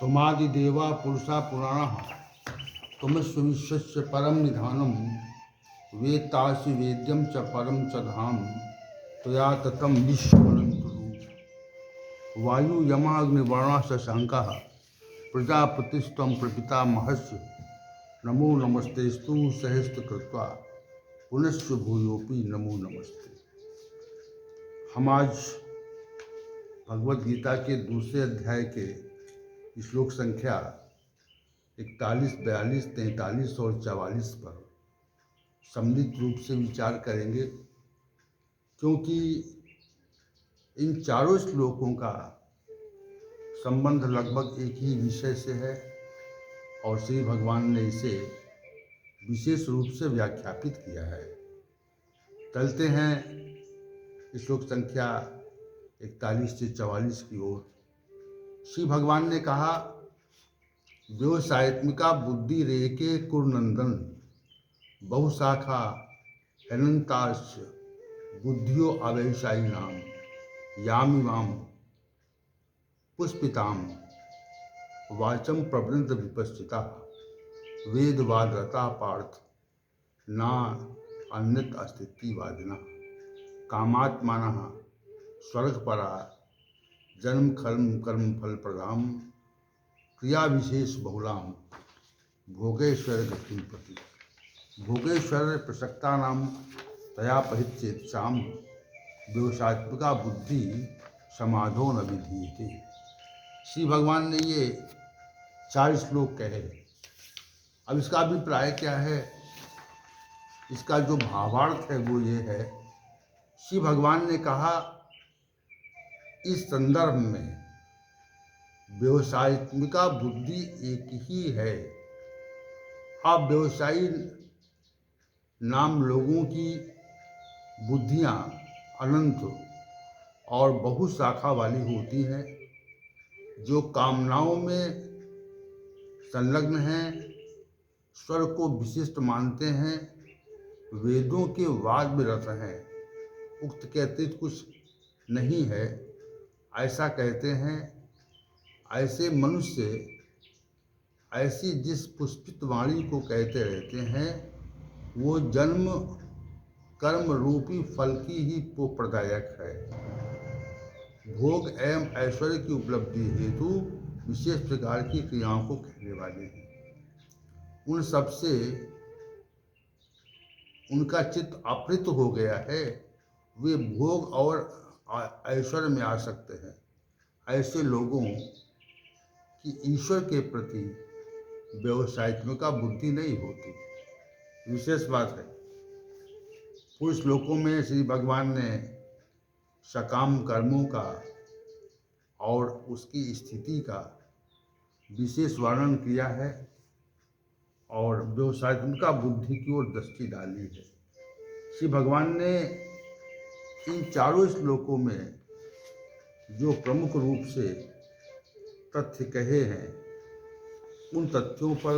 तुमादिदेवा पुरुषा पुराण तुमस्व विश्वस्य परम निधानम वेत्तासि वेद्यम च परम च धाम त्वया ततं विश्वमनन्तरूप वायु यमाग्निवर्णा शशांका प्रजापतिस्त्वं प्रपितामहस्य नमो नमस्तेस्तु सहस्त्रकृत्वा पुनश्च भूयोपि नमो नमस्ते। हम आज भगवद गीता के दूसरे अध्याय के श्लोक संख्या 41, 42, 43 और 44 पर सम्मिलित रूप से विचार करेंगे, क्योंकि इन चारों श्लोकों का संबंध लगभग एक ही विषय से है और श्री भगवान ने इसे विशेष रूप से व्याख्यापित किया है। चलते हैं श्लोक संख्या 41 से 44 की ओर। श्री भगवान ने कहा, व्यवसायत्मिका बुद्धि रेके कुरनंदन बहुशाखा अनंताश्च बुद्धियो अवैषायी नाम यामिमाम पुष्पिताम वाचम प्रवृंद विपश्चिता वेदवादरता पार्थ ना अन्यत अस्तित्ववादिना कामात्मानः स्वर्गपरा जन्म कर्म फल प्रदाम क्रिया विशेष बहुलाम भोगेश्वर गतिम प्रति भोगेश्वर प्रसक्ता नाम तया परिच्छेदसाम व्यवसायत्मिका बुद्धि समाधो न विधीयते। श्री भगवान ने ये 4 श्लोक कहे। अब इसका अभिप्राय क्या है, इसका जो भावार्थ है वो ये है। श्री भगवान ने कहा, इस संदर्भ में व्यवसायत्मिका बुद्धि एक ही है। अब व्यवसायी नाम लोगों की बुद्धियां अनंत और बहुशाखा वाली होती हैं, जो कामनाओं में संलग्न हैं, स्वर्ग को विशिष्ट मानते हैं, वेदों के वाद में रत हैं, उक्त के अतिरिक्त कुछ नहीं है ऐसा कहते हैं। ऐसे मनुष्य ऐसी जिस पुष्पित वाणी को कहते रहते हैं, वो जन्म कर्म रूपी फल की ही प्रदायक है। भोग एवं ऐश्वर्य की उपलब्धि हेतु विशेष प्रकार की क्रियाओं को कहने वाले हैं। उन सबसे उनका चित्त अपहृत हो गया है, वे भोग और ऐश्वर्य में आ सकते हैं। ऐसे लोगों की ईश्वर के प्रति व्यवसायत्मिका बुद्धि नहीं होती। विशेष बात है, पूर्व श्लोकों में श्री भगवान ने सकाम कर्मों का और उसकी स्थिति का विशेष वर्णन किया है और व्यवसायत्मिका बुद्धि की ओर दृष्टि डाली है। श्री भगवान ने इन चारों श्लोकों में जो प्रमुख रूप से तथ्य कहे हैं, उन तथ्यों पर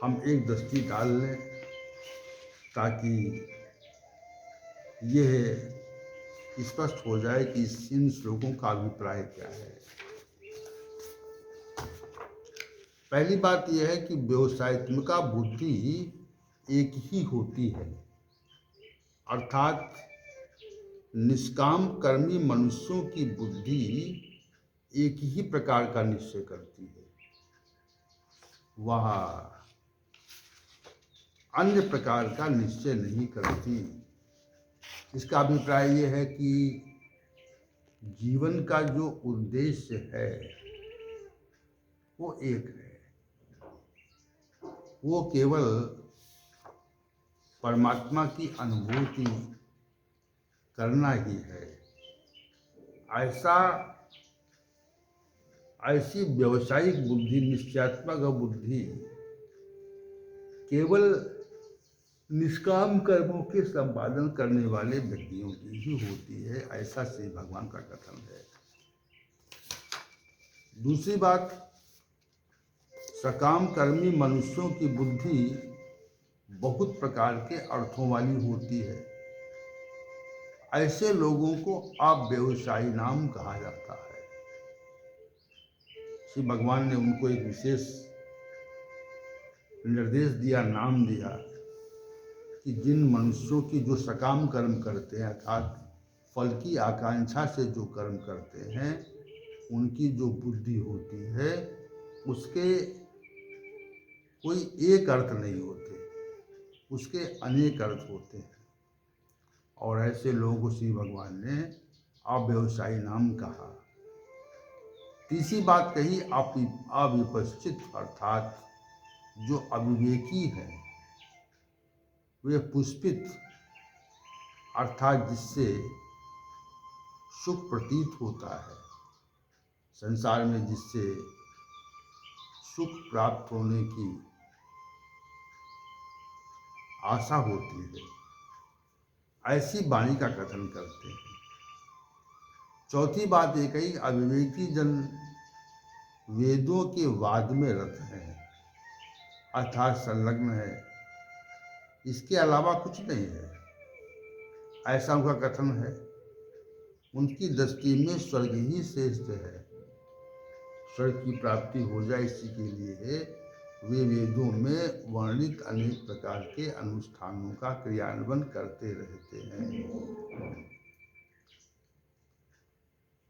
हम एक दृष्टि डाल लें, ताकि यह स्पष्ट हो जाए कि इन श्लोकों का अभिप्राय क्या है। पहली बात यह है कि व्यवसायत्मिका बुद्धि एक ही होती है, अर्थात निष्काम कर्मी मनुष्यों की बुद्धि एक ही प्रकार का निश्चय करती है, वह अन्य प्रकार का निश्चय नहीं करती। इसका अभिप्राय यह है कि जीवन का जो उद्देश्य है वो एक है, वो केवल परमात्मा की अनुभूति करना ही है। ऐसी व्यावसायिक बुद्धि, निश्चयात्मक बुद्धि केवल निष्काम कर्मों के संपादन करने वाले व्यक्तियों की ही होती है, ऐसा श्री भगवान का कथन है। दूसरी बात, सकाम कर्मी मनुष्यों की बुद्धि बहुत प्रकार के अर्थों वाली होती है। ऐसे लोगों को अव्यवसायी नाम कहा जाता है। श्री भगवान ने उनको एक विशेष निर्देश दिया, नाम दिया कि जिन मनुष्यों की जो सकाम कर्म करते हैं अर्थात फल की आकांक्षा से जो कर्म करते हैं, उनकी जो बुद्धि होती है उसके कोई एक अर्थ नहीं होते, उसके अनेक अर्थ होते हैं। और ऐसे लोगों को श्री भगवान ने अव्यवसायी नाम कहा। तीसरी बात कही अविपश्चित, अर्थात जो अविवेकी है वे पुष्पित अर्थात जिससे सुख प्रतीत होता है, संसार में जिससे सुख प्राप्त होने की आशा होती है, ऐसी वाणी का कथन करते हैं। चौथी बात ये कही, अविवेकी जन वेदों के वाद में रत हैं, अर्थात संलग्न है, इसके अलावा कुछ नहीं है, ऐसा उनका कथन है। उनकी दृष्टि में स्वर्ग ही श्रेष्ठ है, स्वर्ग की प्राप्ति हो जाए इसी के लिए वे वेदों में वर्णित अनेक प्रकार के अनुष्ठानों का क्रियान्वयन करते रहते हैं।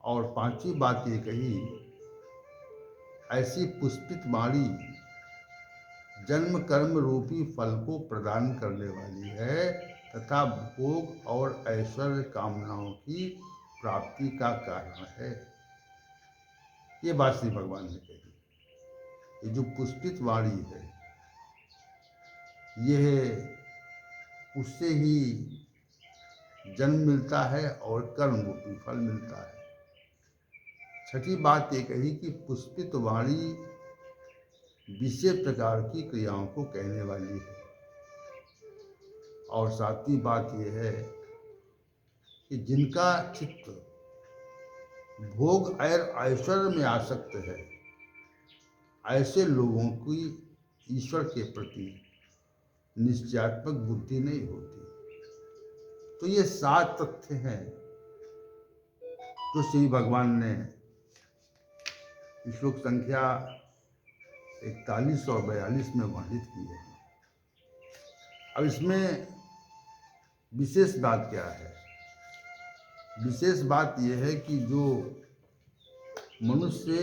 और पांचवी बात ये कही, ऐसी पुष्पित वाणी जन्म कर्म रूपी फल को प्रदान करने वाली है तथा भोग और ऐश्वर्य कामनाओं की प्राप्ति का कारण है। ये बात श्री भगवान ने कही। ये जो पुष्पित वाणी है यह उससे ही जन्म मिलता है और कर्म रूपी फल मिलता है। छठी बात ये कही कि पुष्पित वाणी विशेष प्रकार की क्रियाओं को कहने वाली है। और सातवीं बात यह है कि जिनका चित्त भोग और ऐश्वर्य में आसक्त है, ऐसे लोगों की ईश्वर के प्रति निश्चयात्मक बुद्धि नहीं होती। तो ये 7 तथ्य हैं जो श्री भगवान ने श्लोक संख्या 41 और 42 में वर्णित किए हैं। अब इसमें विशेष बात क्या है? विशेष बात यह है कि जो मनुष्य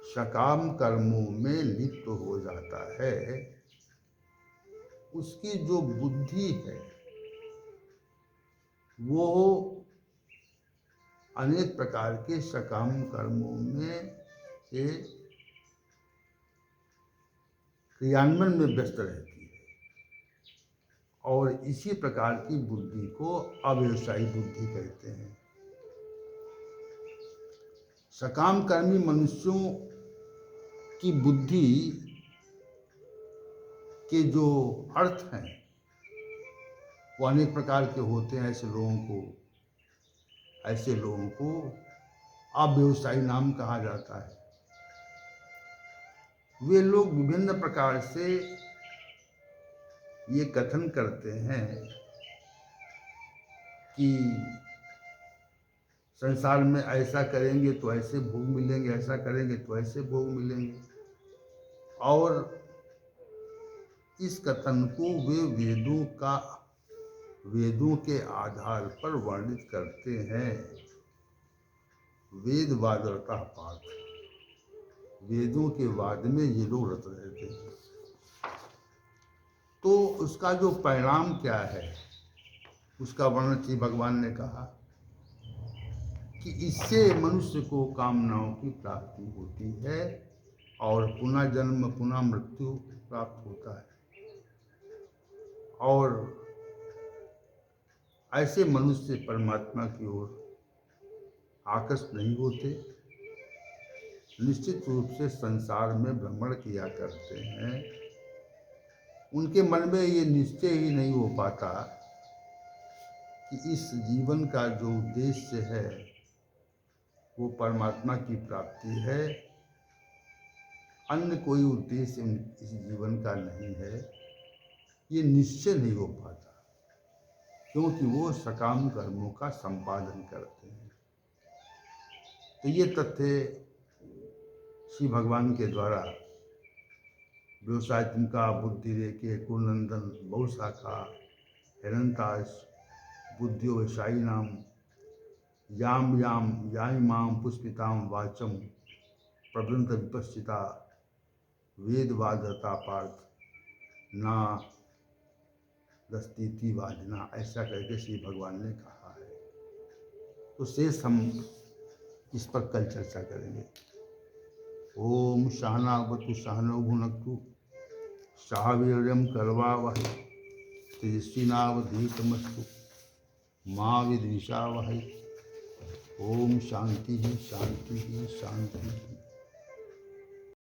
सकाम कर्मों में लिप्त हो जाता है, उसकी जो बुद्धि है वो अनेक प्रकार के सकाम कर्मों में के क्रियान्वयन में व्यस्त रहती है और इसी प्रकार की बुद्धि को अव्यवसायी बुद्धि कहते हैं। सकाम कर्मी मनुष्यों की बुद्धि के जो अर्थ हैं वो अनेक प्रकार के होते हैं। ऐसे लोगों को अव्यवसायी नाम कहा जाता है। वे लोग विभिन्न प्रकार से ये कथन करते हैं कि संसार में ऐसा करेंगे तो ऐसे भोग मिलेंगे, ऐसा करेंगे तो ऐसे भोग मिलेंगे, और इस कथन को वे वेदों के आधार पर वर्णित करते हैं। वेद वादरता पाठ, वेदों के वाद में ये लोग रत रहते हैं। तो उसका जो परिणाम क्या है उसका वर्णन श्री भगवान ने कहा कि इससे मनुष्य को कामनाओं की प्राप्ति होती है और पुनः जन्म पुनः मृत्यु प्राप्त होता है। और ऐसे मनुष्य परमात्मा की ओर आकर्षित नहीं होते, निश्चित रूप से संसार में भ्रमण किया करते हैं। उनके मन में ये निश्चय ही नहीं हो पाता कि इस जीवन का जो उद्देश्य है वो परमात्मा की प्राप्ति है, अन्य कोई उद्देश्य इस जीवन का नहीं है। ये निश्चय नहीं हो पाता क्योंकि वो सकाम कर्मों का संपादन करते हैं। तो ये तथ्य श्री भगवान के द्वारा व्यवसाय तिनका बुद्धि रेखे कुनंदन बहुशाखा हिरंताश बुद्धियो व्यवसायी नाम याम याम याइमाम पुष्पिताम वाचम प्रबंध विपश्चिता वेदवादता पार्थ ना दस्तीति वाजना, ऐसा करके श्री भगवान ने कहा है। तो शेष हम इस पर कल चर्चा करेंगे। ओम सहनावतु सहनौ भुनक्तु सह वीर्यं करवावहै तेजस्विनावधीतमस्तु मा विद्विषावहै। ओम शांति शांति शांति।